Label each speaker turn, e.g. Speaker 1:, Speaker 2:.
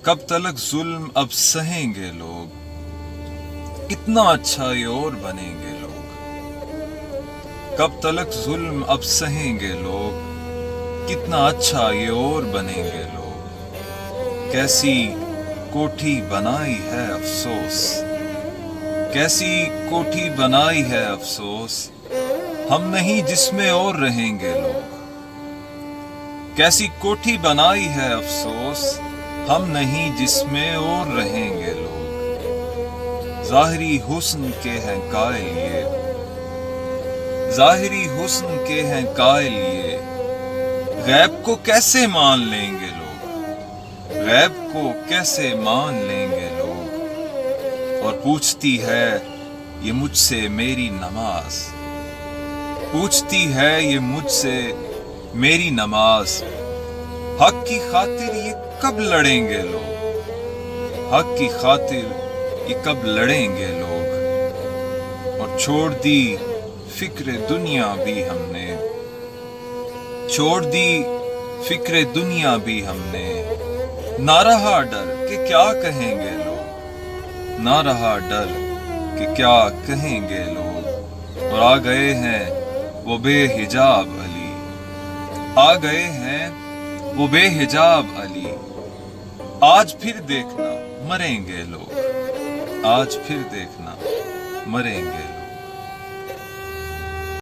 Speaker 1: کب تلک ظلم اب سہیں گے لوگ, کتنا اچھا یہ اور بنیں گے لوگ. کب تلک ظلم اب سہیں گے لوگ, کتنا اچھا یہ اور بنیں گے لوگ. کیسی کوٹھی بنائی ہے افسوس, کیسی کوٹھی بنائی ہے افسوس, ہم نہیں جس میں اور رہیں گے لوگ. کیسی کوٹھی بنائی ہے افسوس, ہم نہیں جس میں اور رہیں گے لوگ. ظاہری حسن کے ہیں قائل یہ, ظاہری حسن کے ہیں قائل یہ, غیب کو کیسے مان لیں گے لوگ. غیب کو کیسے مان لیں گے لوگ. اور پوچھتی ہے یہ مجھ سے میری نماز, پوچھتی ہے یہ مجھ سے میری نماز. حق کی خاطر یہ کب لڑیں گے لوگ, حق کی خاطر یہ کب لڑیں گے لوگ. اور چھوڑ دی فکر دنیا بھی ہم نے, چھوڑ دی فکر دنیا بھی ہم نے, نہ رہا ڈر کہ کیا کہیں گے لوگ, نہ رہا ڈر کہ کیا کہیں گے لوگ. اور آ گئے ہیں وہ بے حجاب علی, آ گئے ہیں وہ بے حجاب علی. آج پھر دیکھنا مریں گے لوگ, آج پھر دیکھنا مریں گے لوگ.